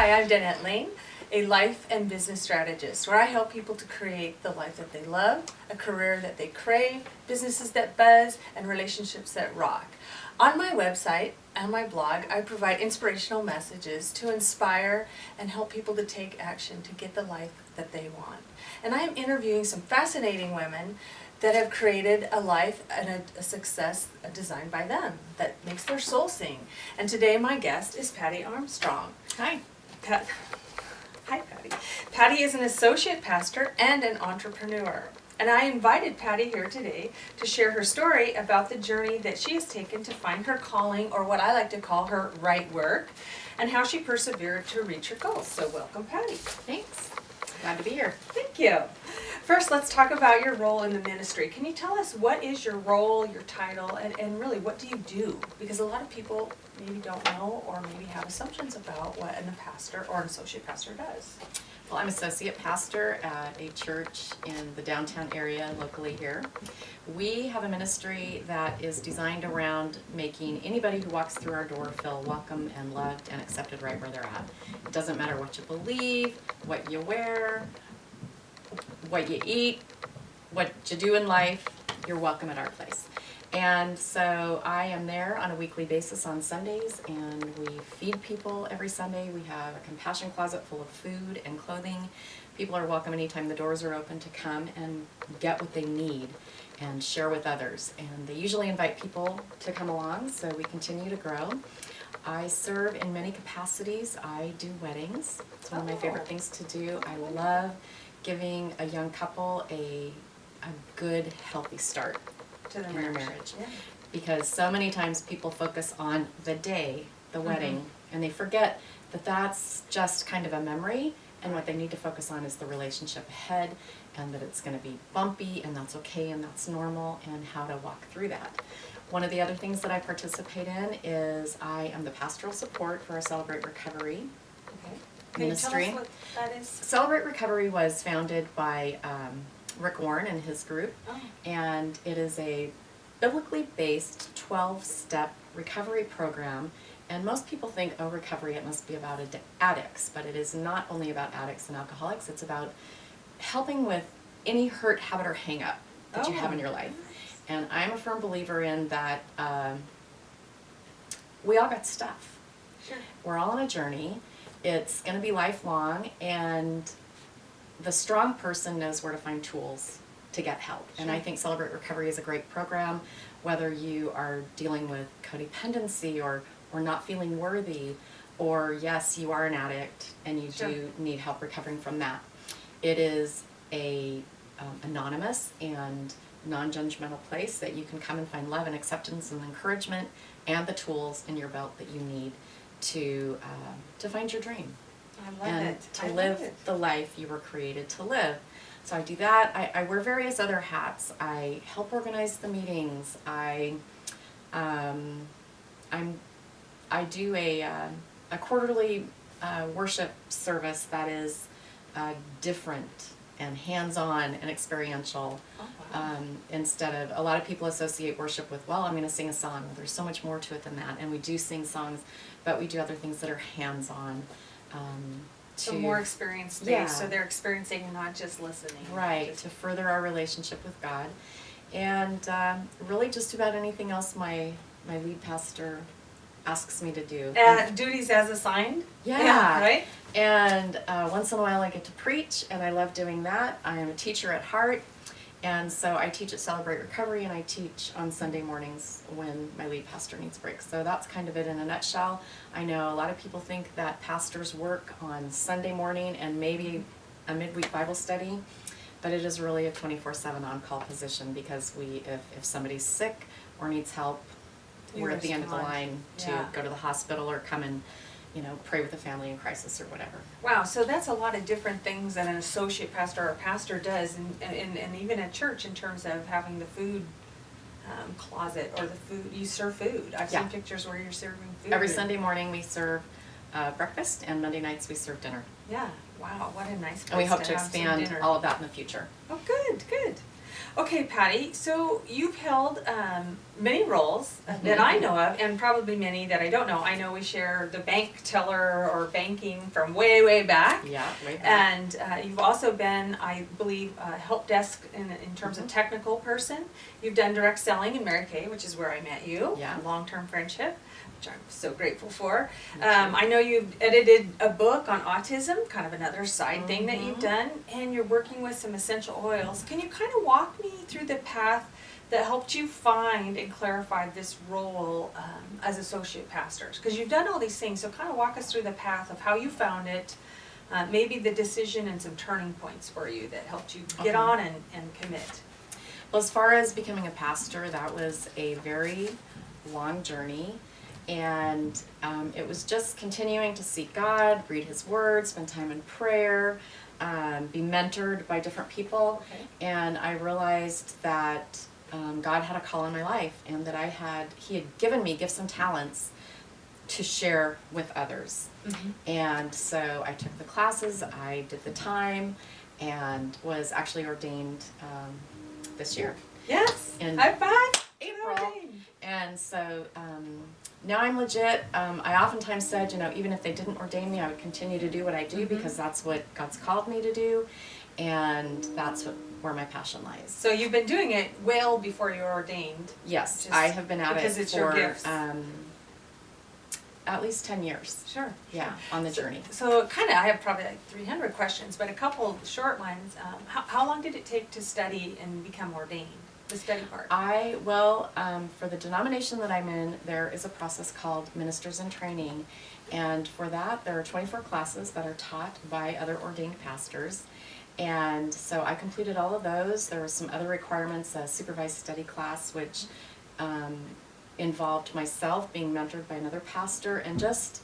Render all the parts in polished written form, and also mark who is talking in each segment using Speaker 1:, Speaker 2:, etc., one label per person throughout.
Speaker 1: Hi, I'm Danette Layne, a life and business strategist, where I help people to create the life that they love, a career that they crave, businesses that buzz, and relationships that rock. On my website and my blog, I provide inspirational messages to inspire and help people to take action to get the life that they want. And I am interviewing some fascinating women that have created a life and a success designed by them that makes their soul sing. And today my guest is Patty Armstrong.
Speaker 2: Hi.
Speaker 1: Hi, Patty. Patty is an associate pastor and an entrepreneur. And I invited Patty here today to share her story about the journey that she has taken to find her calling, or what I like to call her right work, and how she persevered to reach her goals. So welcome, Patty.
Speaker 2: Thanks. Glad to be here.
Speaker 1: Thank you. First, let's talk about your role in the ministry. Can you tell us what is your role, your title, and really what do you do? Because a lot of people maybe don't know or maybe have assumptions about what a pastor or an associate pastor does.
Speaker 2: Well, I'm associate pastor at a church in the downtown area locally here. We have a ministry that is designed around making anybody who walks through our door feel welcome and loved and accepted right where they're at. It doesn't matter what you believe, what you wear, what you eat, what you do in life, you're welcome at our place. And so I am there on a weekly basis on Sundays, and we feed people every Sunday. We have a compassion closet full of food and clothing. People are welcome anytime the doors are open to come and get what they need and share with others. And they usually invite people to come along, so we continue to grow. I serve in many capacities. I do weddings. It's one of my favorite things to do. I love giving a young couple a good, healthy start in their marriage.
Speaker 1: Yeah.
Speaker 2: Because so many times people focus on the day, the wedding, and they forget that that's just kind of a memory, and what they need to focus on is the relationship ahead, and that it's going to be bumpy, and that's okay, and that's normal, and how to walk through that. One of the other things that I participate in is I am the pastoral support for our Celebrate Recovery ministry.
Speaker 1: Can you tell us what that is?
Speaker 2: Celebrate Recovery was founded by Rick Warren and his group, and it is a biblically based 12-step recovery program. And most people think, oh, recovery, it must be about addicts, but it is not only about addicts and alcoholics. It's about helping with any hurt, habit, or hang-up that you have in your life. And I'm a firm believer in that we all got stuff.
Speaker 1: Sure.
Speaker 2: We're all on a journey. It's going to be lifelong, and the strong person knows where to find tools to get help. Sure. And I think Celebrate Recovery is a great program, whether you are dealing with codependency or not feeling worthy, or yes, you are an addict and you do need help recovering from that. It is a anonymous and non-judgmental place that you can come and find love and acceptance and encouragement and the tools in your belt that you need to find your dream.
Speaker 1: I love it.
Speaker 2: To live the life you were created to live. So I do that. I wear various other hats. I help organize the meetings. I do a quarterly worship service that is different and hands-on and experiential. Instead of, a lot of people associate worship with, well, I'm going to sing a song. There's so much more to it than that, and we do sing songs, but we do other things that are hands-on.
Speaker 1: So more experience based, so they're experiencing and not just listening.
Speaker 2: Right, to further our relationship with God. And really just about anything else my lead pastor asks me to do.
Speaker 1: Duties as assigned?
Speaker 2: Yeah.
Speaker 1: Right?
Speaker 2: And once in a while I get to preach, and I love doing that. I am a teacher at heart, and so I teach at Celebrate Recovery, and I teach on Sunday mornings when my lead pastor needs a break. So that's kind of it in a nutshell. I know a lot of people think that pastors work on Sunday morning and maybe a midweek Bible study, but it is really a 24/7 on-call position, because if somebody's sick or needs help, we're at the end of the line to go to the hospital or come and pray with a family in crisis or whatever.
Speaker 1: Wow, so that's a lot of different things that an associate pastor or pastor does, and even at church, in terms of having the food closet, or the food, you serve food. I've seen pictures where you're serving food.
Speaker 2: Every Sunday morning we serve breakfast, and Monday nights we serve dinner.
Speaker 1: Yeah, wow, what a nice place.
Speaker 2: And we hope to
Speaker 1: have some
Speaker 2: expand
Speaker 1: dinner.
Speaker 2: all of that in the future.
Speaker 1: Oh, good, good. Okay, Patty, so you've held many roles that I know of, and probably many that I don't know. I know we share the bank teller or banking from way, way back.
Speaker 2: Yeah, way back.
Speaker 1: And you've also been, I believe, help desk in terms of technical person. You've done direct selling in Mary Kay, which is where I met you.
Speaker 2: Yeah.
Speaker 1: Long-term friendship, which I'm so grateful for. I know you've edited a book on autism, kind of another side thing that you've done, and you're working with some essential oils. Can you kind of walk me through the path that helped you find and clarify this role as associate pastors? Because you've done all these things, so kind of walk us through the path of how you found it, maybe the decision and some turning points for you that helped you get on and commit.
Speaker 2: Well, as far as becoming a pastor, that was a very long journey. And it was just continuing to seek God, read His Word, spend time in prayer, be mentored by different people.
Speaker 1: Okay.
Speaker 2: And I realized that God had a call in my life, and that He had given me gifts and talents to share with others. And so I took the classes, I did the time, and was actually ordained this year.
Speaker 1: Yes.
Speaker 2: In
Speaker 1: High five.
Speaker 2: April. And so now I'm legit. I oftentimes said, even if they didn't ordain me, I would continue to do what I do because that's what God's called me to do, and that's where my passion lies.
Speaker 1: So you've been doing it well before you were ordained.
Speaker 2: Yes,
Speaker 1: Just
Speaker 2: I have been at
Speaker 1: because
Speaker 2: it
Speaker 1: it's your
Speaker 2: for
Speaker 1: gifts.
Speaker 2: At least 10 years.
Speaker 1: Sure.
Speaker 2: Yeah, on the journey.
Speaker 1: So kind of, I have probably like 300 questions, but a couple short ones. How long did it take to study and become ordained? The study part.
Speaker 2: For the denomination that I'm in, there is a process called Ministers in Training, and for that there are 24 classes that are taught by other ordained pastors, and so I completed all of those. There were some other requirements, a supervised study class, which involved myself being mentored by another pastor and just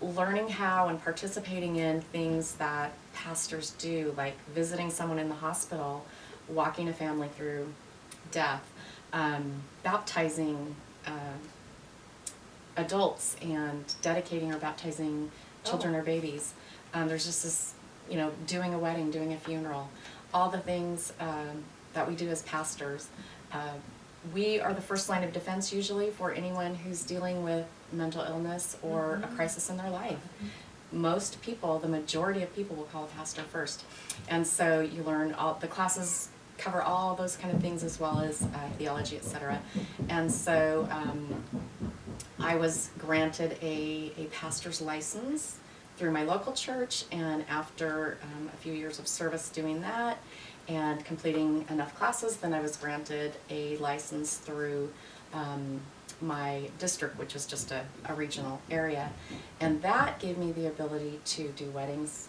Speaker 2: learning how and participating in things that pastors do, like visiting someone in the hospital, walking a family through death, baptizing adults, and dedicating or baptizing children or babies. There's just this, doing a wedding, doing a funeral, all the things that we do as pastors. We are the first line of defense usually for anyone who's dealing with mental illness or a crisis in their life. Most people, the majority of people, will call a pastor first. And so you learn the classes cover all those kind of things, as well as theology, etc. And so I was granted a pastor's license through my local church, and after a few years of service doing that and completing enough classes, then I was granted a license through my district, which is just a regional area, and that gave me the ability to do weddings,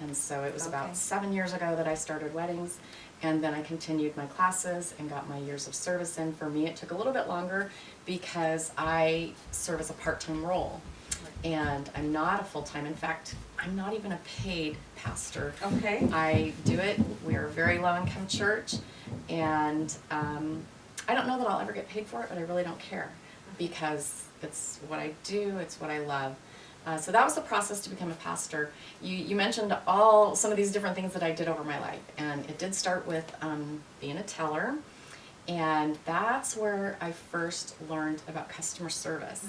Speaker 2: and so it was about 7 years ago that I started weddings, and then I continued my classes and got my years of service in. For me, it took a little bit longer because I serve as a part-time role, and I'm not a full-time. In fact, I'm not even a paid pastor.
Speaker 1: Okay.
Speaker 2: I do it. We're a very low-income church, and I don't know that I'll ever get paid for it, but I really don't care because it's what I do, it's what I love. So that was the process to become a pastor. You mentioned some of these different things that I did over my life, and it did start with being a teller, and that's where I first learned about customer service.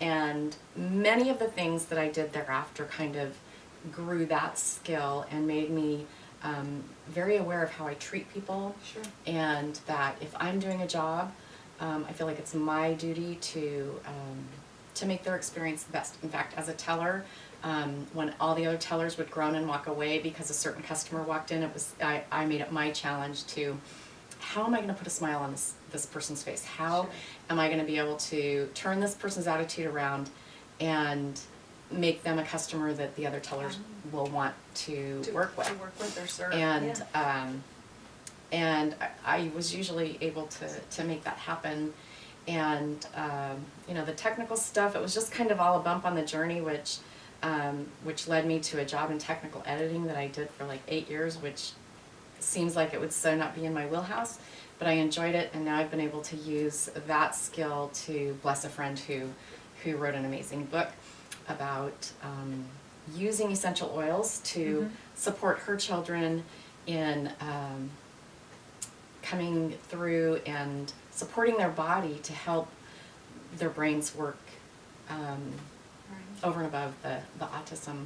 Speaker 2: And many of the things that I did thereafter kind of grew that skill and made me very aware of how I treat people.
Speaker 1: Sure.
Speaker 2: And that if I'm doing a job, I feel like it's my duty to make their experience the best. In fact, as a teller, when all the other tellers would groan and walk away because a certain customer walked in, I made it my challenge to, how am I going to put a smile on this person's face? How am I going to be able to turn this person's attitude around and make them a customer that the other tellers will want to work with?
Speaker 1: To work with or serve.
Speaker 2: And I was usually able to make that happen. And the technical stuff, it was just kind of all a bump on the journey, which led me to a job in technical editing that I did for like 8 years, which seems like it would so not be in my wheelhouse, but I enjoyed it, and now I've been able to use that skill to bless a friend who wrote an amazing book about using essential oils to support her children in coming through and supporting their body to help their brains work over and above the autism.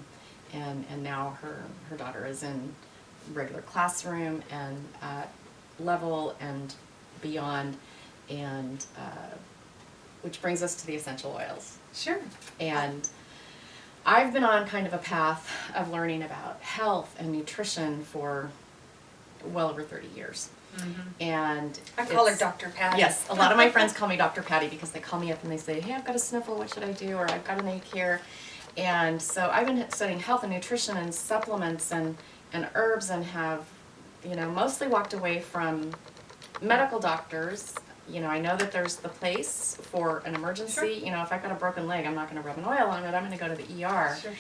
Speaker 2: And now her daughter is in regular classroom and level and beyond, and which brings us to the essential oils.
Speaker 1: Sure.
Speaker 2: And I've been on kind of a path of learning about health and nutrition for well over 30 years.
Speaker 1: Mm-hmm.
Speaker 2: And
Speaker 1: I call her Dr. Patty.
Speaker 2: Yes, a lot of my friends call me Dr. Patty because they call me up and they say, hey, I've got a sniffle, what should I do? Or I've got an ache here. And so I've been studying health and nutrition and supplements and herbs, and have, mostly walked away from medical doctors. I know that there's the place for an emergency.
Speaker 1: Sure.
Speaker 2: If I've got a broken leg, I'm not going to rub an oil on it. I'm going to go to the ER.
Speaker 1: Sure.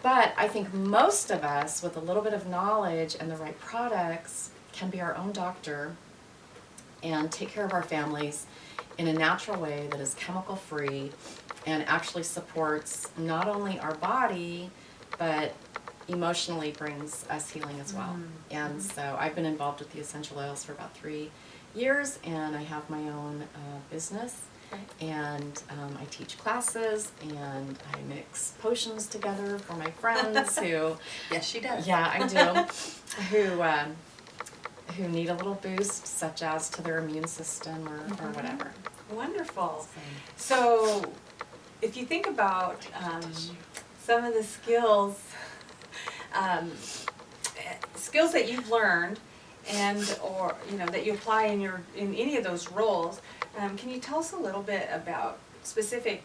Speaker 2: But I think most of us, with a little bit of knowledge and the right products, can be our own doctor and take care of our families in a natural way that is chemical free and actually supports not only our body, but emotionally brings us healing as well. And so I've been involved with the essential oils for about 3 years, and I have my own business. And I teach classes, and I mix potions together for my friends who...
Speaker 1: Yes, she does.
Speaker 2: Yeah, I do. Who need a little boost, such as to their immune system or whatever.
Speaker 1: Wonderful. So, if you think about some of the skills that you've learned, or that you apply in any of those roles, can you tell us a little bit about specific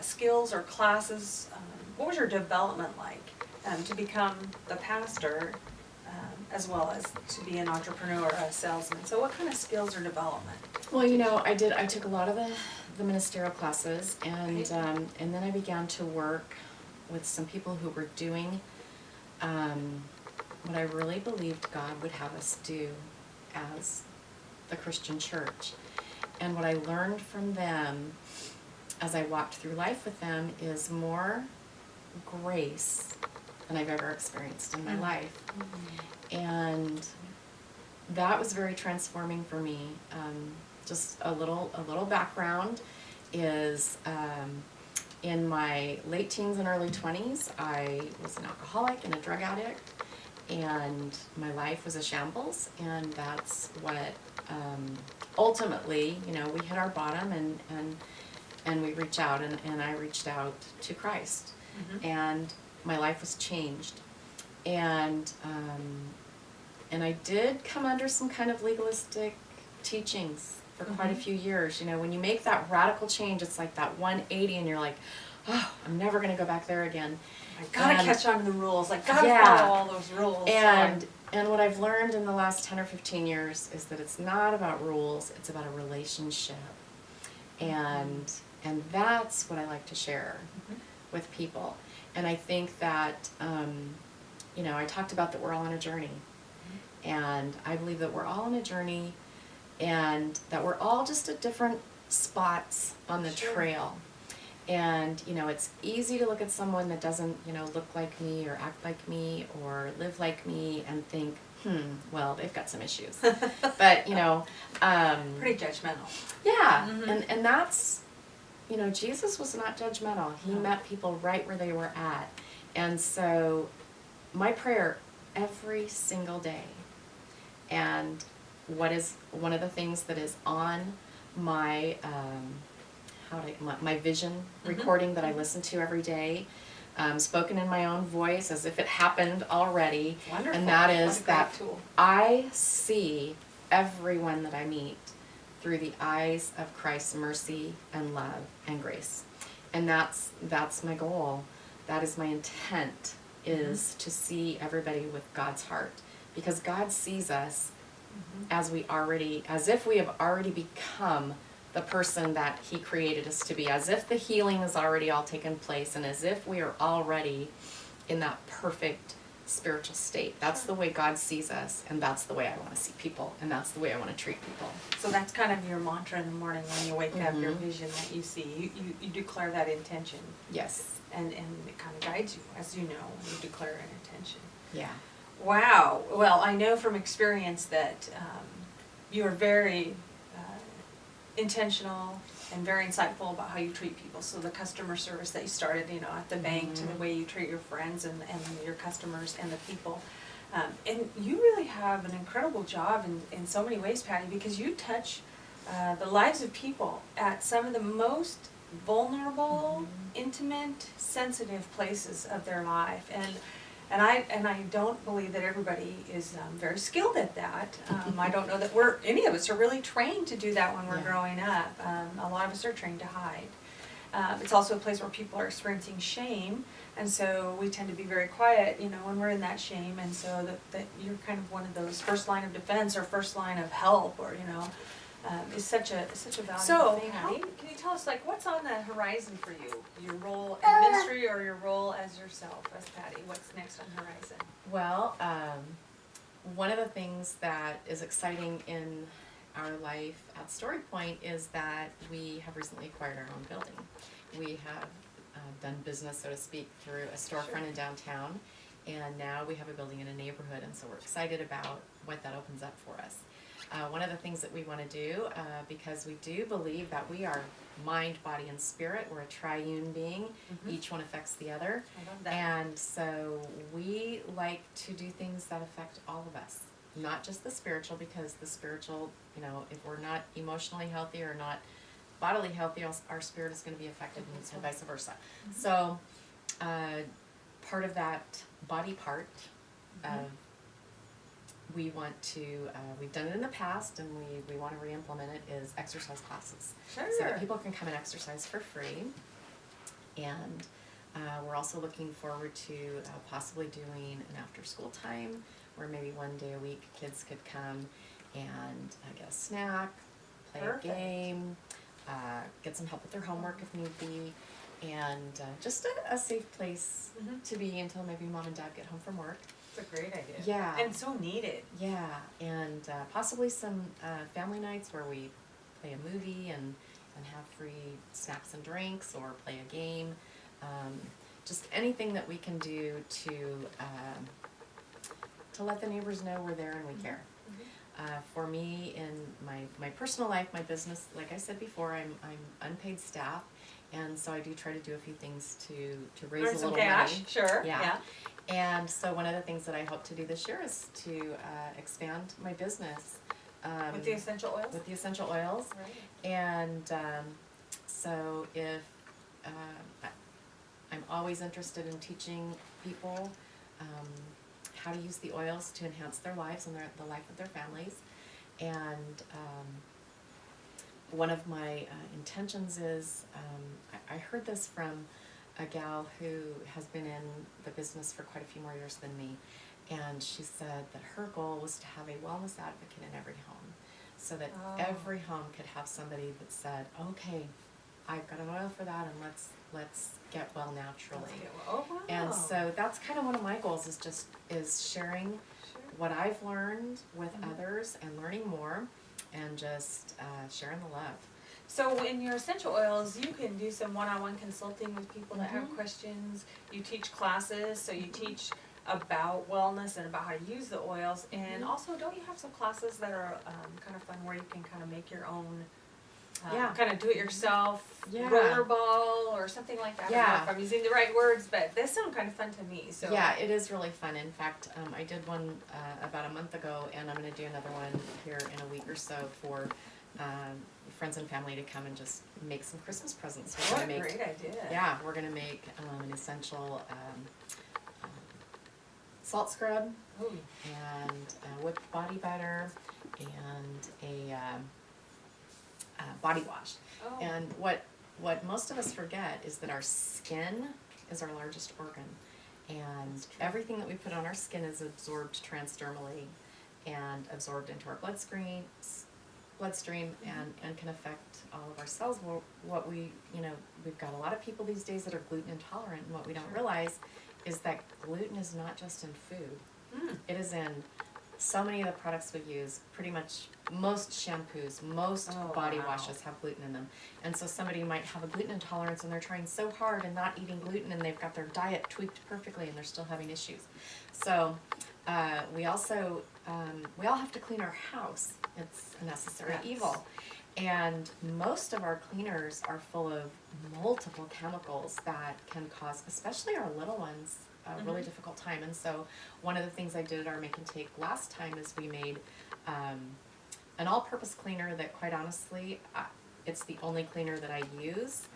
Speaker 1: skills or classes? What was your development like to become the pastor, as well as to be an entrepreneur, a salesman? So what kind of skills or development?
Speaker 2: Well, I took a lot of the ministerial classes, and then I began to work with some people who were doing what I really believed God would have us do as the Christian church. And what I learned from them as I walked through life with them is more grace than I've ever experienced in my life. And that was very transforming for me. Just a little background is in my late teens and early 20s, I was an alcoholic and a drug addict, and my life was a shambles. And that's what ultimately, we hit our bottom, and we reach out, and I reached out to Christ, and my life was changed. And I did come under some kind of legalistic teachings for quite a few years. When you make that radical change, it's like that 180, and you're like, oh, I'm never going to go back there again.
Speaker 1: I gotta catch on to the rules. I gotta follow all those rules.
Speaker 2: And what I've learned in the last 10 or 15 years is that it's not about rules, it's about a relationship. And that's what I like to share with people. And I think that, I talked about that we're all on a journey. And I believe that we're all on a journey, and that we're all just at different spots on the trail. And, it's easy to look at someone that doesn't, look like me or act like me or live like me and think, well, they've got some issues. But,
Speaker 1: pretty judgmental.
Speaker 2: Yeah. And that's, Jesus was not judgmental. He met people right where they were at. And so my prayer every single day, and what is one of the things that is on my my vision recording that I listen to every day, spoken in my own voice as if it happened already.
Speaker 1: Wonderful.
Speaker 2: And that is that
Speaker 1: tool.
Speaker 2: I see everyone that I meet through the eyes of Christ's mercy and love and grace. And that's my goal. That is my intent, is to see everybody with God's heart. Because God sees us as if we have already become the person that He created us to be, as if the healing has already all taken place, and as if we are already in that perfect spiritual state. That's the way God sees us, and that's the way I want to see people, and that's the way I want to treat people.
Speaker 1: So that's kind of your mantra in the morning when you wake up, your vision that you see. You declare that intention.
Speaker 2: Yes.
Speaker 1: And it kind of guides you, as you know, when you declare an intention.
Speaker 2: Yeah.
Speaker 1: Wow. Well, I know from experience that you are very intentional and very insightful about how you treat people. So the customer service that you started, at the bank, to the way you treat your friends and your customers and the people. And you really have an incredible job in so many ways, Patty, because you touch the lives of people at some of the most vulnerable, intimate, sensitive places of their life. And I don't believe that everybody is very skilled at that. I don't know that any of us are really trained to do that when we're growing up. A lot of us are trained to hide. It's also a place where people are experiencing shame, and so we tend to be very quiet, when we're in that shame. And so that you're kind of one of those first line of defense or first line of help, or is such a valuable thing. Can you tell us, like, what's on the horizon for you? Your role in ministry or your role as yourself, as Patty? What's next on the horizon?
Speaker 2: Well, one of the things that is exciting in our life at Story Point is that we have recently acquired our own building. We have done business, so to speak, through a storefront in downtown, and now we have a building in a neighborhood, and so we're excited about what that opens up for us. One of the things that we want to do, because we do believe that we are mind, body, and spirit, we're a triune being, each one affects the other,
Speaker 1: I love that.
Speaker 2: and so we like to do things that affect all of us, not just the spiritual, because the spiritual, if we're not emotionally healthy or not bodily healthy, our spirit is going to be affected, and vice versa. So part of that body part we want to, we've done it in the past, and we want to re-implement it, is exercise classes.
Speaker 1: Sure.
Speaker 2: So that people can come and exercise for free. And we're also looking forward to possibly doing an after-school time, where maybe one day a week kids could come and get a snack, play
Speaker 1: Perfect.
Speaker 2: a game, get some help with their homework if need be, and just a safe place to be until maybe mom and dad get home from work.
Speaker 1: It's a great idea.
Speaker 2: Yeah.
Speaker 1: And so needed.
Speaker 2: Yeah, and possibly some family nights where we play a movie and have free snacks and drinks, or play a game. Just anything that we can do to let the neighbors know we're there and we care. For me, in my personal life, my business, like I said before, I'm unpaid staff, and so I do try to do a few things to raise
Speaker 1: Earn
Speaker 2: a
Speaker 1: some
Speaker 2: little
Speaker 1: cash.
Speaker 2: money.
Speaker 1: Sure.
Speaker 2: Yeah. And so one of the things that I hope to do this year is to expand my business.
Speaker 1: With the essential oils?
Speaker 2: With the essential oils.
Speaker 1: Right.
Speaker 2: And so if I'm always interested in teaching people how to use the oils to enhance their lives and the life of their families. And one of my intentions is, I heard this from a gal who has been in the business for quite a few more years than me, and she said that her goal was to have a wellness advocate in every home, so that every home could have somebody that said, okay, I've got an oil for that, and let's get well naturally.
Speaker 1: Oh, wow.
Speaker 2: And so that's kind of one of my goals, is sharing what I've learned with others and learning more, and just sharing the love.
Speaker 1: So in your essential oils, you can do some one-on-one consulting with people that have questions. You teach classes, so you teach about wellness and about how to use the oils. And also, don't you have some classes that are kind of fun, where you can kind of make your own, kind of do-it-yourself rollerball or something like that? I don't know if I'm using the right words, but they sound kind of fun to me. So
Speaker 2: yeah, it is really fun. In fact, I did one about a month ago, and I'm going to do another one here in a week or so for friends and family to come and just make some Christmas presents.
Speaker 1: What a great idea.
Speaker 2: Yeah, we're going to make an essential salt scrub, and whipped body butter, and a body wash. And what most of us forget is that our skin is our largest organ, and everything that we put on our skin is absorbed transdermally and absorbed into our bloodstream and can affect all of our cells. Well, we've got a lot of people these days that are gluten intolerant, and what we don't realize is that gluten is not just in food. It is in so many of the products we use. Pretty much most shampoos, most body washes have gluten in them. And so somebody might have a gluten intolerance, and they're trying so hard and not eating gluten, and they've got their diet tweaked perfectly, and they're still having issues. So We also, we all have to clean our house. It's a necessary
Speaker 1: Yes.
Speaker 2: evil. And most of our cleaners are full of multiple chemicals that can cause, especially our little ones, a really difficult time. And so one of the things I did at our Make and Take last time is we made an all-purpose cleaner that, quite honestly, it's the only cleaner that I use.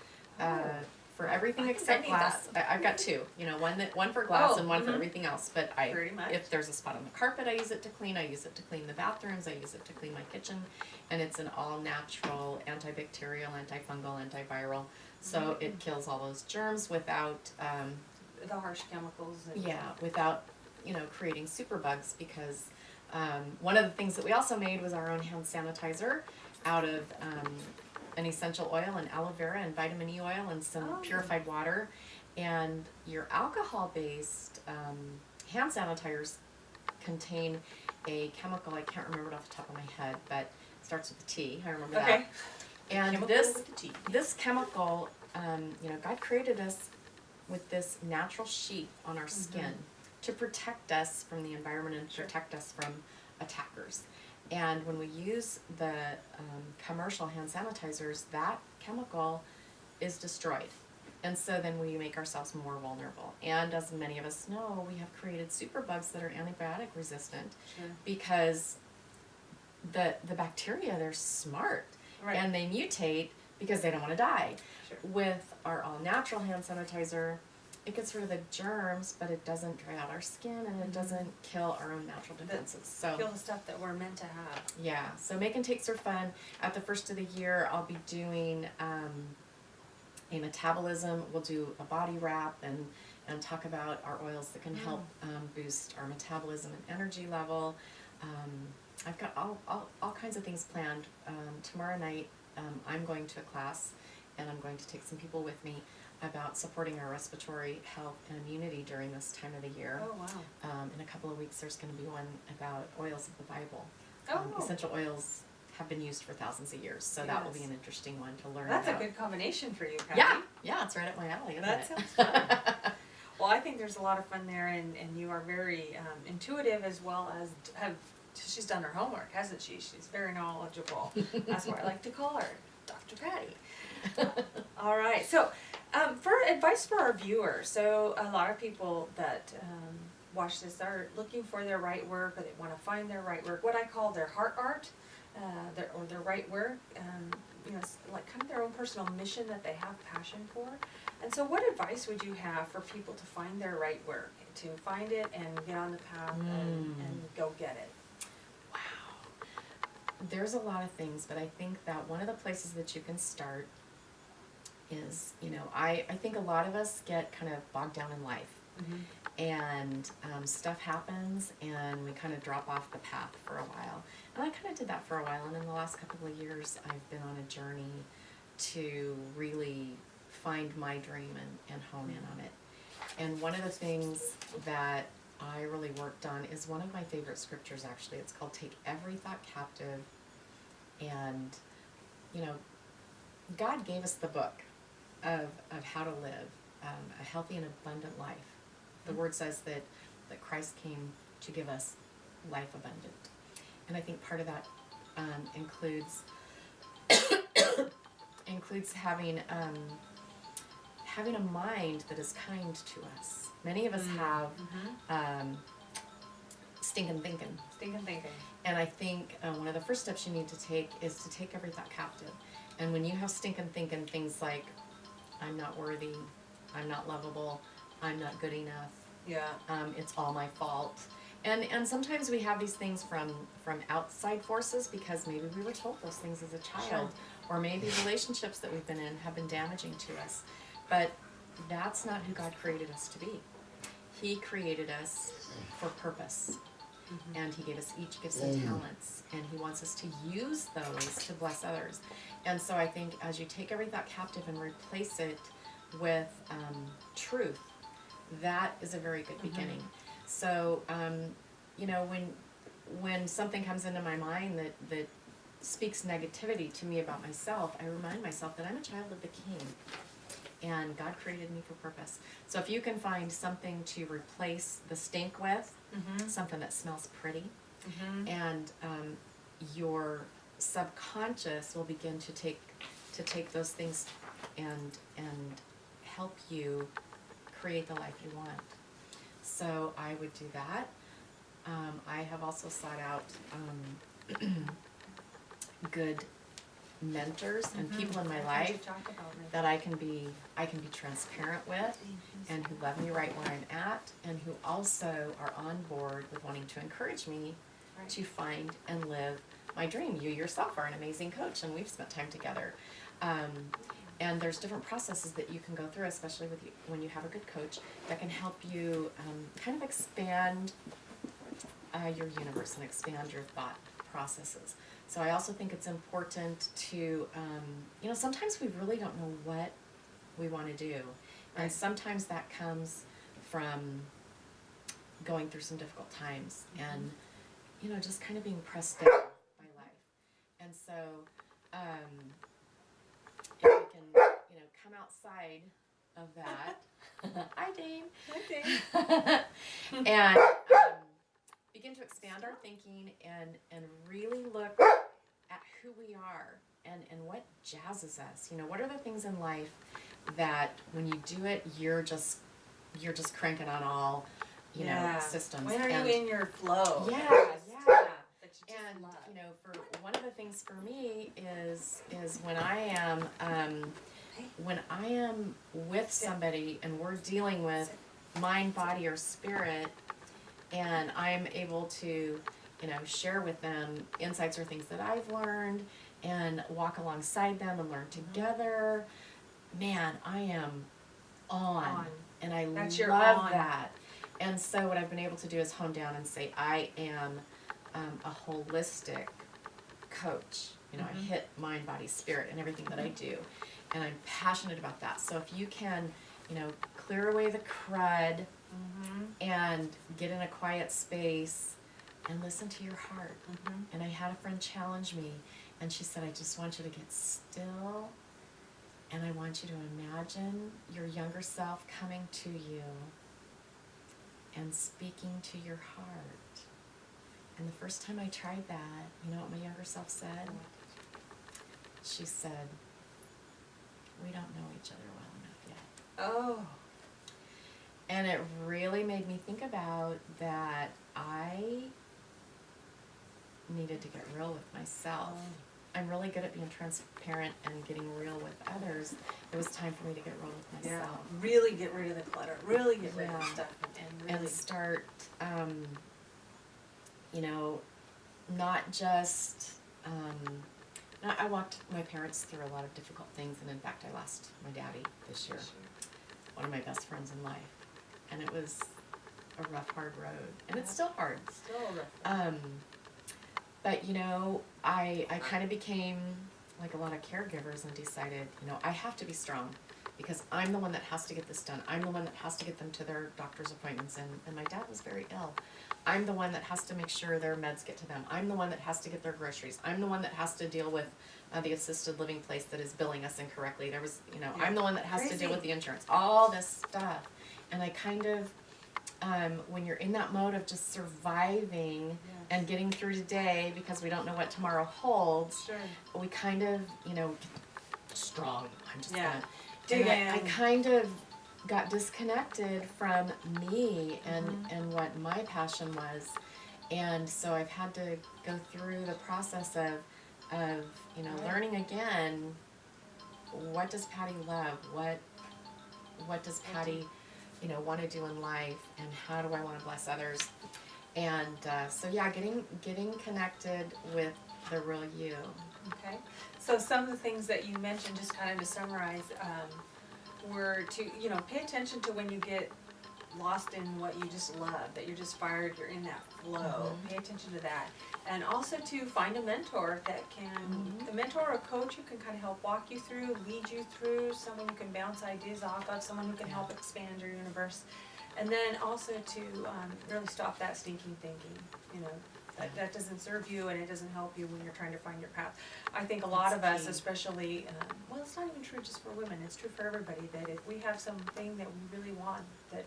Speaker 2: For everything
Speaker 1: I think I
Speaker 2: except
Speaker 1: need
Speaker 2: glass. I've got two, one for glass
Speaker 1: Oh,
Speaker 2: and one for everything else. But
Speaker 1: Pretty much.
Speaker 2: if there's a spot on the carpet, I use it to clean. I use it to clean the bathrooms. I use it to clean my kitchen, and it's an all-natural, antibacterial, antifungal, antiviral. So it kills all those germs without,
Speaker 1: The harsh chemicals. And
Speaker 2: without creating superbugs. Because one of the things that we also made was our own hand sanitizer out of an essential oil and aloe vera and vitamin E oil and some purified water. And your alcohol-based hand sanitizers contain a chemical, I can't remember it off the top of my head, but it starts with a T, I remember
Speaker 1: Okay.
Speaker 2: that. And
Speaker 1: Chemical
Speaker 2: this
Speaker 1: with the T.
Speaker 2: this chemical, God created us with this natural sheet on our skin to protect us from the environment and protect us from attackers. And when we use the commercial hand sanitizers, that chemical is destroyed. And so then we make ourselves more vulnerable. And as many of us know, we have created superbugs that are antibiotic resistant because the bacteria, they're smart.
Speaker 1: Right.
Speaker 2: And they mutate because they don't want to die.
Speaker 1: Sure.
Speaker 2: With our all-natural hand sanitizer, it gets rid of the germs, but it doesn't dry out our skin, and it doesn't kill our own natural defenses. So
Speaker 1: Kill the stuff that we're meant to have.
Speaker 2: yeah, so Make and Takes are fun. At the first of the year, I'll be doing a metabolism. We'll do a body wrap and talk about our oils that can help boost our metabolism and energy level. I've got all kinds of things planned. Tomorrow night, I'm going to a class, and I'm going to take some people with me about supporting our respiratory health and immunity during this time of the year.
Speaker 1: Oh, wow.
Speaker 2: In a couple of weeks, there's going to be one about oils of the Bible.
Speaker 1: Oh.
Speaker 2: Essential oils have been used for thousands of years, so that will be
Speaker 1: Yes.
Speaker 2: an interesting one to learn
Speaker 1: That's
Speaker 2: about.
Speaker 1: a good combination for you, Patty.
Speaker 2: Yeah, it's right up my alley, isn't
Speaker 1: That
Speaker 2: it?
Speaker 1: sounds fun. Well, I think there's a lot of fun there, and you are very intuitive, as well as she's done her homework, hasn't she? She's very knowledgeable. That's why I like to call her Dr. Patty. All right, so for advice for our viewers, so a lot of people that watch this are looking for their right work, or they want to find their right work, what I call their heart art, their right work, like kind of their own personal mission that they have passion for. And so what advice would you have for people to find their right work, to find it and get on the path and go get it?
Speaker 2: Wow. There's a lot of things, but I think that one of the places that you can start is, I think a lot of us get kind of bogged down in life. And stuff happens, and we kind of drop off the path for a while. And I kind of did that for a while, and in the last couple of years, I've been on a journey to really find my dream and hone in on it. And one of the things that I really worked on is one of my favorite scriptures, actually. It's called Take Every Thought Captive. And, God gave us the book of how to live a healthy and abundant life. The word says that Christ came to give us life abundant. And I think part of that includes having a mind that is kind to us. Many of us have stinking thinking.
Speaker 1: Stinking thinking.
Speaker 2: And I think one of the first steps you need to take is to take every thought captive. And when you have stinking thinking, things like, I'm not worthy, I'm not lovable, I'm not good enough, it's all my fault. And sometimes we have these things from outside forces because maybe we were told those things as a child, or maybe relationships that we've been in have been damaging to us. But that's not who God created us to be. He created us for purpose. And He gave us each gifts and talents, and He wants us to use those to bless others. And so I think as you take every thought captive and replace it with truth, that is a very good beginning. So, when something comes into my mind that speaks negativity to me about myself, I remind myself that I'm a child of the King. And God created me for purpose. So if you can find something to replace the stink with, something that smells pretty, and your subconscious will begin to take those things and help you create the life you want. So I would do that. I have also sought out good mentors and people in my life that I can be transparent with, and who love me right where I'm at, and who also are on board with wanting to encourage me to find and live my dream. You yourself are an amazing coach, and we've spent time together. And there's different processes that you can go through, especially when you have a good coach, that can help you kind of expand your universe and expand your thought processes. So I also think it's important to, sometimes we really don't know what we want to do. And sometimes that comes from going through some difficult times and, just kind of being pressed down by life. And so if we can, come outside of that, hi Dane.
Speaker 1: Hi Dane.
Speaker 2: And begin to expand our thinking and really look at who we are and what jazzes us. What are the things in life that when you do it, you're just cranking on all, systems.
Speaker 1: When are you in your flow?
Speaker 2: Yeah.
Speaker 1: That you just
Speaker 2: And
Speaker 1: love.
Speaker 2: for one of the things for me is when I am with somebody and we're dealing with mind, body, or spirit, and I'm able to, share with them insights or things that I've learned and walk alongside them and learn together, man, I am on. And I love that. And so what I've been able to do is hone down and say, I am a holistic coach. I hit mind, body, spirit in everything that I do. And I'm passionate about that. So if you can, clear away the crud and get in a quiet space and listen to your heart. And I had a friend challenge me, and she said, I just want you to get still, and I want you to imagine your younger self coming to you and speaking to your heart. And the first time I tried that, you know what my younger self said? She said, we don't know each other well enough yet.
Speaker 1: Oh.
Speaker 2: And it really made me think about that I needed to get real with myself. I'm really good at being transparent and getting real with others. It was time for me to get real with myself.
Speaker 1: Yeah. Really get rid of the clutter. Really get rid of the stuff.
Speaker 2: And start, not just, I walked my parents through a lot of difficult things, and in fact I lost my daddy this year, one of my best friends in life. And it was a rough, hard road. And it's still hard.
Speaker 1: Still a rough road.
Speaker 2: But, I kind of became like a lot of caregivers and decided, I have to be strong because I'm the one that has to get this done. I'm the one that has to get them to their doctor's appointments. And my dad was very ill. I'm the one that has to make sure their meds get to them. I'm the one that has to get their groceries. I'm the one that has to deal with the assisted living place that is billing us incorrectly. There was, I'm the one that has to deal with the insurance. All this stuff. And I kind of, when you're in that mode of just surviving and getting through today because we don't know what tomorrow holds, we kind of, strong. I'm just gonna dig in. I kind of got disconnected from me and what my passion was. And so I've had to go through the process of learning again, what does Patty love? What does Patty want to do in life, and how do I want to bless others? And getting connected with the real you.
Speaker 1: Okay. So some of the things that you mentioned, just kind of to summarize, were to, pay attention to when you get lost in what you just love, that you're just fired, you're in that flow. Pay attention to that. And also to find a mentor that can, a mentor or a coach who can kind of help walk you through, lead you through, someone you can bounce ideas off of, someone who can help expand your universe. And then also to really stop that stinking thinking, you know. That doesn't serve you and it doesn't help you when you're trying to find your path. I think a lot of us, especially, well, it's not even true just for women, it's true for everybody, that if we have something that we really want, that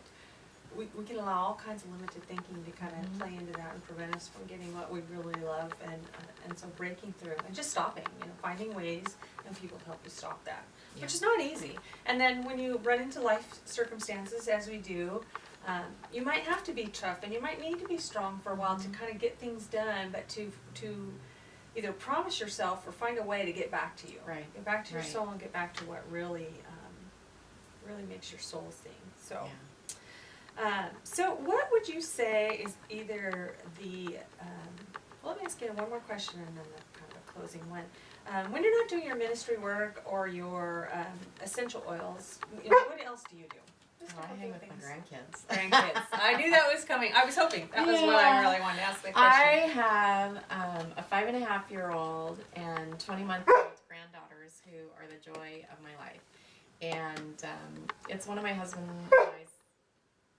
Speaker 1: we can allow all kinds of limited thinking to kind of play into that and prevent us from getting what we really love, and so breaking through and just stopping, you know, finding ways and people to help you stop that, which is not easy. And then when you run into life circumstances, as we do, you might have to be tough and you might need to be strong for a while to kind of get things done, but to either promise yourself or find a way to get back to you.
Speaker 2: Right.
Speaker 1: Get back to your
Speaker 2: Right.
Speaker 1: soul and get back to what really makes your soul sing. So.
Speaker 2: Yeah.
Speaker 1: So what would you say is either the, well, let me ask you one more question and then kind of a closing one. When you're not doing your ministry work or your essential oils, you know, what else do you do? Just a
Speaker 2: I
Speaker 1: couple
Speaker 2: hang
Speaker 1: of
Speaker 2: with my
Speaker 1: things.
Speaker 2: grandkids.
Speaker 1: Grandkids. I knew that was coming. I was hoping. That was what I really wanted to ask the question.
Speaker 2: I have a 5.5-year-old and 20-month-old granddaughters who are the joy of my life. And it's one of my husband and I's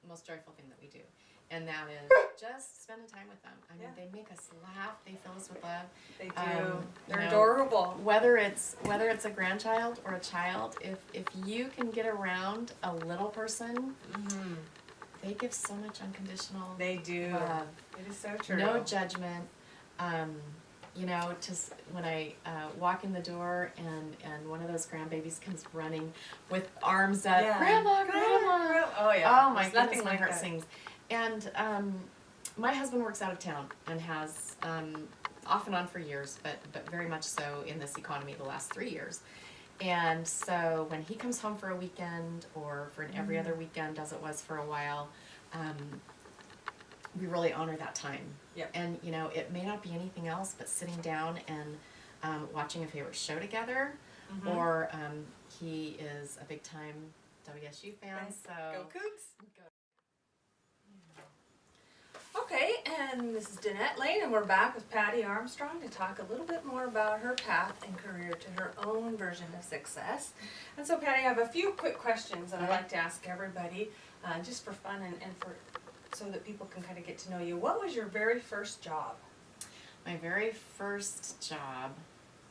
Speaker 2: most joyful thing that we do. And that is just spending time with them. I mean, they make us laugh. They fill us with love.
Speaker 1: They do.
Speaker 2: You
Speaker 1: They're
Speaker 2: know,
Speaker 1: adorable.
Speaker 2: Whether it's a grandchild or a child, if you can get around a little person, they give so much unconditional
Speaker 1: They do.
Speaker 2: love.
Speaker 1: It is so true.
Speaker 2: No judgment. You know, just when I walk in the door and one of those grandbabies comes running with arms up, Grandma, Grandma.
Speaker 1: Oh yeah.
Speaker 2: Oh my
Speaker 1: There's
Speaker 2: goodness,
Speaker 1: nothing
Speaker 2: my
Speaker 1: like
Speaker 2: heart
Speaker 1: that.
Speaker 2: sings. And my husband works out of town and has off and on for years, but very much so in this economy the last 3 years. And so when he comes home for a weekend or for an every other weekend, as it was for a while, we really honor that time.
Speaker 1: Yep.
Speaker 2: And you know, it may not be anything else but sitting down and watching a favorite show together, or he is a big time WSU fan, so
Speaker 1: Go Cougs.
Speaker 2: Go.
Speaker 1: Okay, and this is Danette Layne, and we're back with Patty Armstrong to talk a little bit more about her path and career to her own version of success. And so, Patty, I have a few quick questions that I'd like to ask everybody, just for fun and for so that people can kind of get to know you. What was your very first job?
Speaker 2: My very first job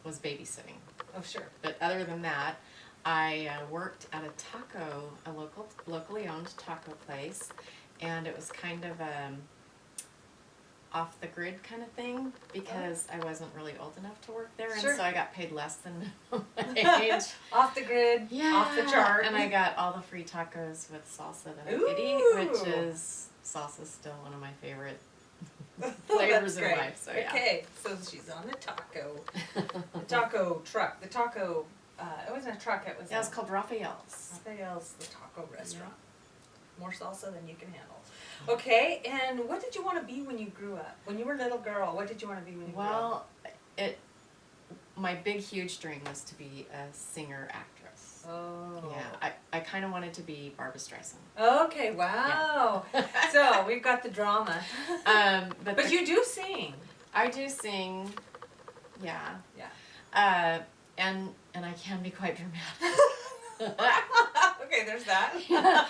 Speaker 2: was babysitting.
Speaker 1: Oh, sure.
Speaker 2: But other than that, I worked at a locally owned taco place, and it was kind of off the grid kind of thing because I wasn't really old enough to work there, and
Speaker 1: Sure.
Speaker 2: so I got paid less than my age.
Speaker 1: Off the grid, off the chart.
Speaker 2: And I got all the free tacos with salsa that I
Speaker 1: Ooh.
Speaker 2: could eat, which is salsa's still one of my favorite flavors in life. So yeah.
Speaker 1: Okay, so she's on the taco truck. The taco, it wasn't a truck, it was
Speaker 2: It was called Raphael's.
Speaker 1: Raphael's, the taco restaurant. More salsa than you can handle. Okay, and what did you want to be when you grew up? When you were a little girl, what did you want to be when you grew up?
Speaker 2: Well, my big, huge dream was to be a singer-actress.
Speaker 1: Oh.
Speaker 2: Yeah, I kind of wanted to be Barbra Streisand.
Speaker 1: Okay, wow. So, we've got the drama. But you do sing.
Speaker 2: I do sing, yeah.
Speaker 1: Yeah.
Speaker 2: And I can be quite dramatic.
Speaker 1: Okay, there's that.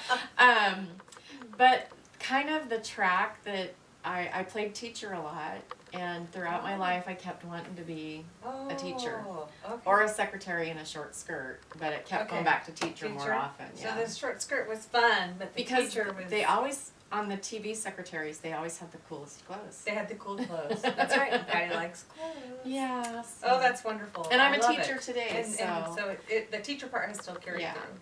Speaker 2: But kind of the track that I played teacher a lot, and throughout my life I kept wanting to be a teacher.
Speaker 1: Okay.
Speaker 2: Or a secretary in a short skirt, but it kept going back to teacher more often.
Speaker 1: So
Speaker 2: Yeah.
Speaker 1: the short skirt was fun, but the
Speaker 2: Because
Speaker 1: teacher was...
Speaker 2: they always, on the TV secretaries, they always had the coolest clothes.
Speaker 1: They had the cool clothes. That's right. And Patty likes clothes.
Speaker 2: Yeah.
Speaker 1: Oh, that's wonderful.
Speaker 2: And I'm
Speaker 1: I
Speaker 2: a
Speaker 1: love
Speaker 2: teacher
Speaker 1: it.
Speaker 2: today,
Speaker 1: And
Speaker 2: so...
Speaker 1: so the teacher part has still carried
Speaker 2: Yeah.
Speaker 1: through.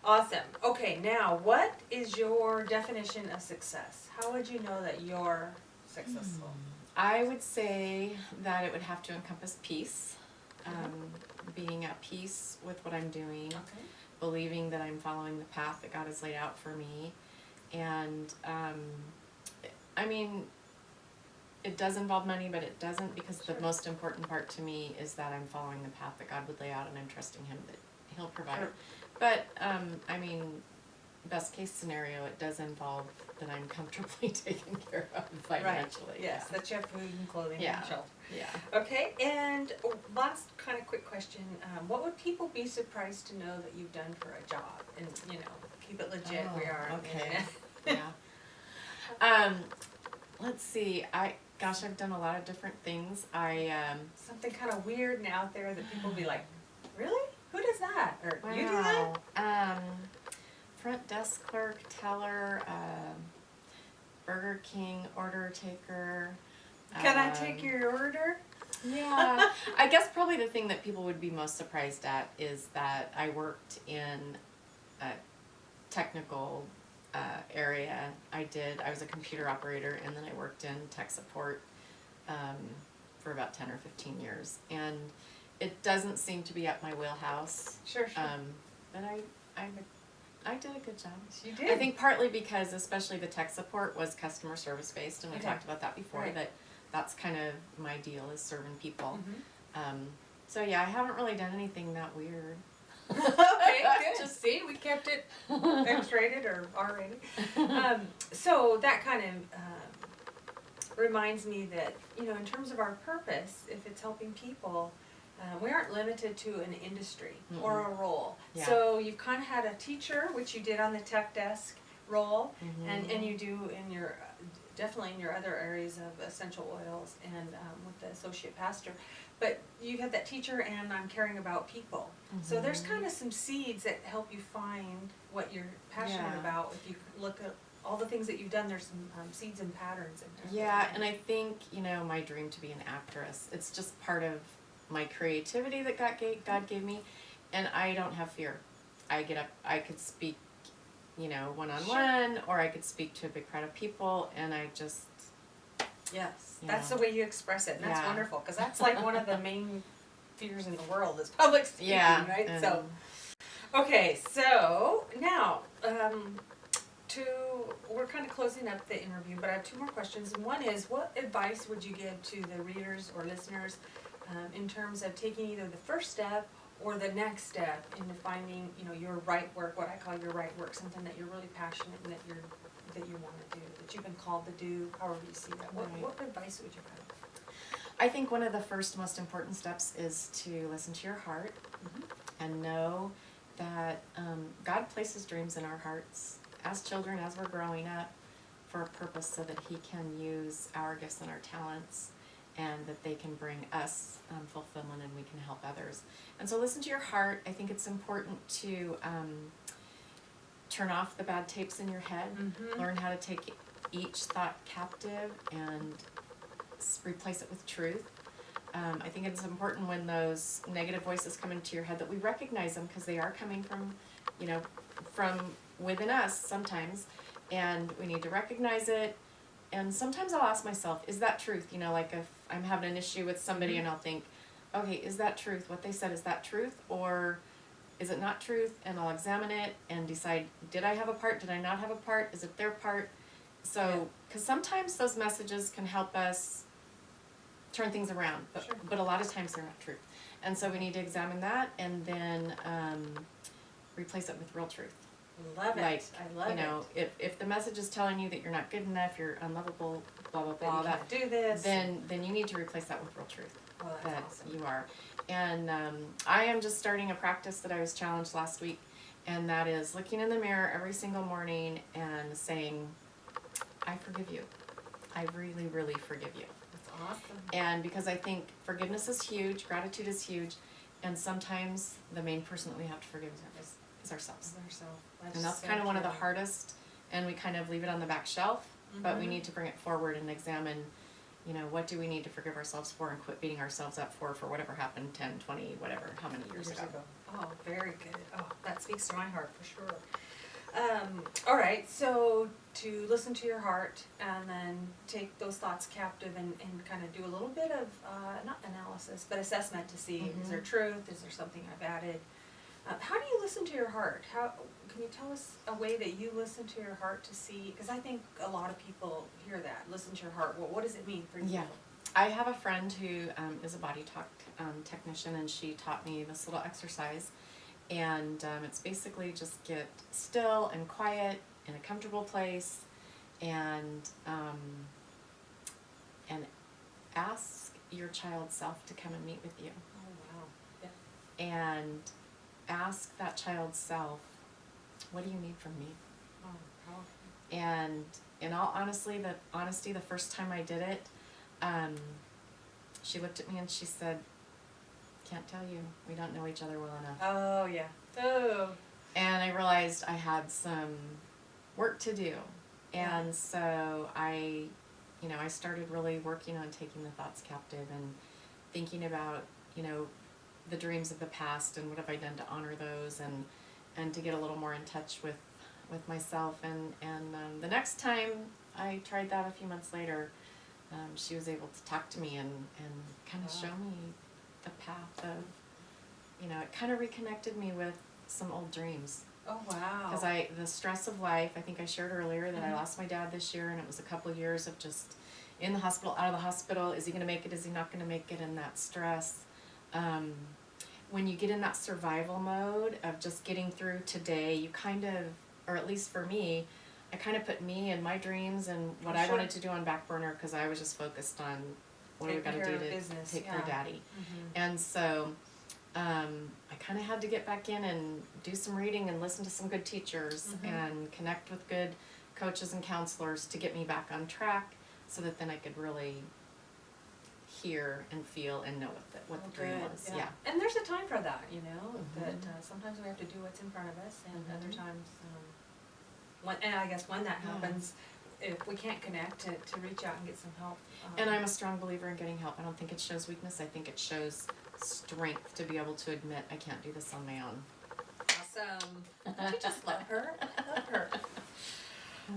Speaker 1: Awesome. Okay, now what is your definition of success? How would you know that you're successful?
Speaker 2: I would say that it would have to encompass peace. Being at peace with what I'm doing.
Speaker 1: Okay.
Speaker 2: Believing that I'm following the path that God has laid out for me. And, I mean, it does involve money, but it doesn't, because the most important part to me is that I'm following the path that God would lay out, and I'm trusting Him that He'll provide.
Speaker 1: Sure.
Speaker 2: But, I mean, best case scenario, it does involve that I'm comfortably taken care of financially.
Speaker 1: Right. Yes, that you have food and clothing
Speaker 2: Yeah.
Speaker 1: and shelter.
Speaker 2: Yeah.
Speaker 1: Okay, and last kind of quick question. What would people be surprised to know that you've done for a job? And, you know, keep it legit.
Speaker 2: Oh,
Speaker 1: We are on the
Speaker 2: okay.
Speaker 1: internet.
Speaker 2: Yeah. Let's see. I've done a lot of different things.
Speaker 1: Something kind of weird and out there that people be like, really? Who does that? Or
Speaker 2: Wow.
Speaker 1: you do that?
Speaker 2: Front desk clerk, teller, Burger King order taker.
Speaker 1: Can I take your order?
Speaker 2: Yeah. I guess probably the thing that people would be most surprised at is that I worked in a technical area. I was a computer operator, and then I worked in tech support for about 10 or 15 years. And it doesn't seem to be up my wheelhouse.
Speaker 1: Sure.
Speaker 2: But I did a good job.
Speaker 1: You did.
Speaker 2: I think partly because especially the tech support was customer service based, and we talked about that before,
Speaker 1: Right.
Speaker 2: that's kind of my deal, is serving people.
Speaker 1: Mm-hmm.
Speaker 2: So yeah, I haven't really done anything that weird.
Speaker 1: Okay, good. Just see, we kept it X-rated or R-rated. So that kind of reminds me that, in terms of our purpose, if it's helping people, we aren't limited to an industry or a role.
Speaker 2: Yeah.
Speaker 1: So you've kind of had a teacher, which you did on the tech desk role,
Speaker 2: Mm-hmm.
Speaker 1: and you do in your definitely in your other areas of essential oils and with the associate pastor. But you had that teacher, and I'm caring about people. So there's kind of some seeds that help you find what you're passionate about. If you look at all the things that you've done, there's some seeds and patterns in there.
Speaker 2: Yeah, and I think, my dream to be an actress, it's just part of my creativity that God gave me, and I don't have fear. I get up, I could speak, one-on-one, or I could speak to a big crowd of people, and I just...
Speaker 1: Yes, that's the way you express it, and that's
Speaker 2: Yeah.
Speaker 1: wonderful, because that's like one of the main fears in the world is public speaking, right?
Speaker 2: and-
Speaker 1: So, okay, so now, we're kind of closing up the interview, but I have two more questions. And one is, what advice would you give to the readers or listeners in terms of taking either the first step or the next step into finding, your right work, what I call your right work, something that you're really passionate and that you want to do, that you've been called to do, however you see that.
Speaker 2: Right.
Speaker 1: What advice would you have?
Speaker 2: I think one of the first most important steps is to listen to your heart and know that God places dreams in our hearts as children, as we're growing up, for a purpose, so that He can use our gifts and our talents, and that they can bring us fulfillment, and we can help others. And so listen to your heart. I think it's important to turn off the bad tapes in your head, learn how to take each thought captive and replace it with truth. I think it's important when those negative voices come into your head that we recognize them, because they are coming from within us sometimes, and we need to recognize it. And sometimes I'll ask myself, is that truth? Like if I'm having an issue with somebody, and I'll think, okay, is that truth? What they said, is that truth? Or is it not truth? And I'll examine it and decide, did I have a part? Did I not have a part? Is it their part? So, because sometimes those messages can help us turn things around, but a lot of times they're not truth. And so we need to examine that, and then replace it with real truth.
Speaker 1: Love it. I love it.
Speaker 2: If the message is telling you that you're not good enough, you're unlovable, blah blah blah,
Speaker 1: that you can't do this,
Speaker 2: then you need to replace that with real truth.
Speaker 1: Well, that's awesome.
Speaker 2: You are. And I am just starting a practice that I was challenged last week, and that is looking in the mirror every single morning and saying, I forgive you. I really, really forgive you.
Speaker 1: That's awesome.
Speaker 2: And because I think forgiveness is huge, gratitude is huge, and sometimes the main person that we have to forgive is ourselves. And that's kind of one of the hardest, and we kind of leave it on the back shelf, but we need to bring it forward and examine, what do we need to forgive ourselves for, and quit beating ourselves up for whatever happened 10, 20, whatever, how many years ago.
Speaker 1: Oh, very good. Oh, that speaks to my heart for sure. All right, so to listen to your heart and then take those thoughts captive and kind of do a little bit of, not analysis, but assessment to see, is there truth, is there something I've added? How do you listen to your heart? Can you tell us a way that you listen to your heart to see, because I think a lot of people hear that, listen to your heart. Well, what does it mean for you?
Speaker 2: Yeah. I have a friend who is a body talk technician, and she taught me this little exercise. And it's basically just get still and quiet in a comfortable place, and ask your child self to come and meet with you.
Speaker 1: Oh, wow. Yeah.
Speaker 2: And ask that child self, what do you need from me?
Speaker 1: Oh, powerful.
Speaker 2: And in all honesty, the first time I did it, she looked at me and she said, "Can't tell you. We don't know each other well enough."
Speaker 1: Oh, yeah. Oh.
Speaker 2: And I realized I had some work to do. And so I started really working on taking the thoughts captive and thinking about, the dreams of the past and what have I done to honor those, and to get a little more in touch with myself. And the next time I tried that a few months later, she was able to talk to me and kind of show me the path of, it kind of reconnected me with some old dreams.
Speaker 1: Oh, wow.
Speaker 2: Because the stress of life, I think I shared earlier that I lost my dad this year, and it was a couple of years of just in the hospital, out of the hospital. Is he going to make it? Is he not going to make it? And that stress. When you get in that survival mode of just getting through today, you kind of, or at least for me, I kind of put me and my dreams and what I wanted to do on back burner, because I was just focused on what we got to do to take care of Daddy. And so I kind of had to get back in and do some reading and listen to some good teachers and connect with good coaches and counselors to get me back on track, so that then I could really hear and feel and know what the dream was. Yeah.
Speaker 1: And there's a time for that, that sometimes we have to do what's in front of us, and other times, and I guess when that happens, if we can't connect, to reach out and get some help.
Speaker 2: And I'm a strong believer in getting help. I don't think it shows weakness. I think it shows strength to be able to admit I can't do this on my own.
Speaker 1: Awesome. Don't you just love her? Love her.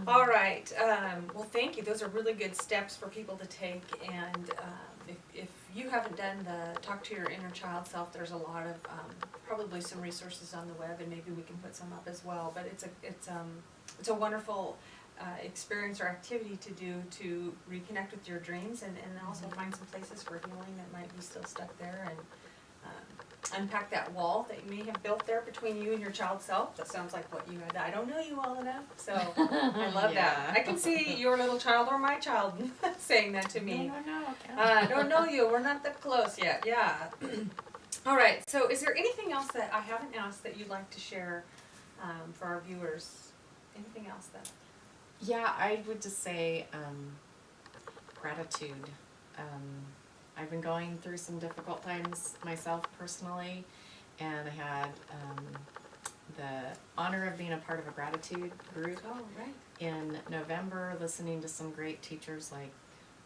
Speaker 1: All right. Well, thank you. Those are really good steps for people to take. And if you haven't done the Talk to Your Inner Child Self, there's a lot of probably some resources on the web, and maybe we can put some up as well. But it's a wonderful experience or activity to do to reconnect with your dreams, and also find some places for healing that might be still stuck there, and unpack that wall that you may have built there between you and your child self. That sounds like what you had. I don't know you well enough, so I love that. I can see your little child or my child saying that to me.
Speaker 2: No.
Speaker 1: I don't know you. We're not that close yet. Yeah. All right. So is there anything else that I haven't asked that you'd like to share for our viewers? Anything else that...
Speaker 2: Yeah, I would just say gratitude. I've been going through some difficult times myself personally, and I had the honor of being a part of a gratitude group in November, listening to some great teachers like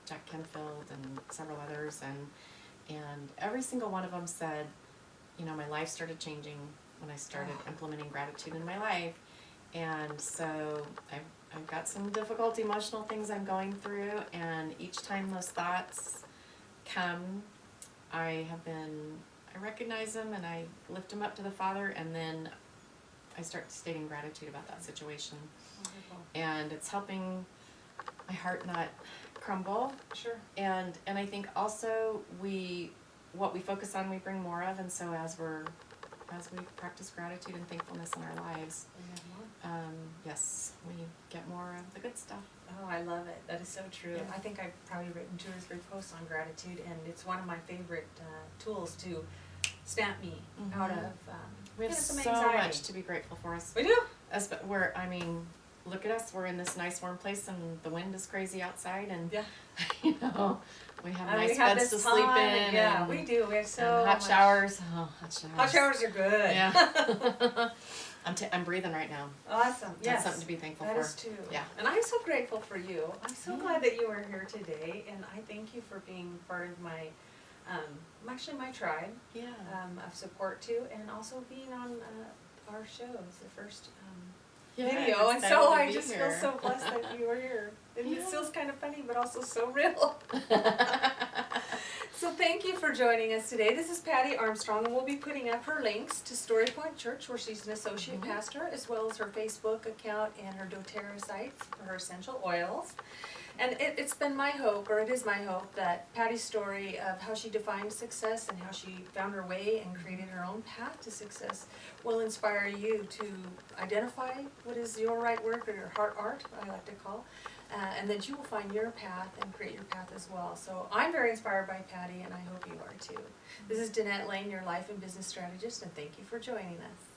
Speaker 2: Jack Canfield and several others, and every single one of them said, my life started changing when I started implementing gratitude in my life. And so I've got some difficult emotional things I'm going through, and each time those thoughts come, I recognize them and I lift them up to the Father, and then I start stating gratitude about that situation.
Speaker 1: Wonderful.
Speaker 2: And it's helping my heart not crumble.
Speaker 1: Sure.
Speaker 2: And I think also what we focus on, we bring more of, and so as we practice gratitude and thankfulness in our lives, yes, we get more of the good stuff.
Speaker 1: Oh, I love it. That is so true.
Speaker 2: Yeah.
Speaker 1: I think I've probably written 2 or 3 posts on gratitude, and it's one of my favorite tools to snap me out of
Speaker 2: we have
Speaker 1: some
Speaker 2: so
Speaker 1: anxiety.
Speaker 2: much to be grateful for.
Speaker 1: We do.
Speaker 2: Look at us. We're in this nice warm place, and the wind is crazy outside, and
Speaker 1: Yeah.
Speaker 2: we have nice
Speaker 1: we have
Speaker 2: beds to
Speaker 1: this
Speaker 2: sleep
Speaker 1: time,
Speaker 2: in.
Speaker 1: Yeah,
Speaker 2: and,
Speaker 1: we do. We have so
Speaker 2: and hot
Speaker 1: much.
Speaker 2: showers. Oh, hot showers.
Speaker 1: Hot showers are good.
Speaker 2: Yeah. I'm breathing right now.
Speaker 1: Awesome. Yes.
Speaker 2: That's something to be thankful for.
Speaker 1: That is too.
Speaker 2: Yeah.
Speaker 1: And I'm so grateful for you. I'm so glad that you are here today, and I thank you for being part of my, actually my tribe.
Speaker 2: Yeah.
Speaker 1: Of support too, and also being on our show as the first
Speaker 2: Yeah,
Speaker 1: video,
Speaker 2: I'm
Speaker 1: and
Speaker 2: excited
Speaker 1: so
Speaker 2: to
Speaker 1: I
Speaker 2: be
Speaker 1: just
Speaker 2: here.
Speaker 1: feel so blessed that you are here. And it
Speaker 2: Yeah.
Speaker 1: feels kind of funny, but also so real. So thank you for joining us today. This is Patty Armstrong, and we'll be putting up her links to Story Point Church, where she's an associate pastor, as well as her Facebook account and her doTERRA sites for her essential oils. And it's been my hope, or it is my hope, that Patty's story of how she defined success and how she found her way and created her own path to success will inspire you to identify what is your right work, or your heart art, I like to call, and that you will find your path and create your path as well. So I'm very inspired by Patty, and I hope you are too. This is Danette Layne, your life and business strategist, and thank you for joining us.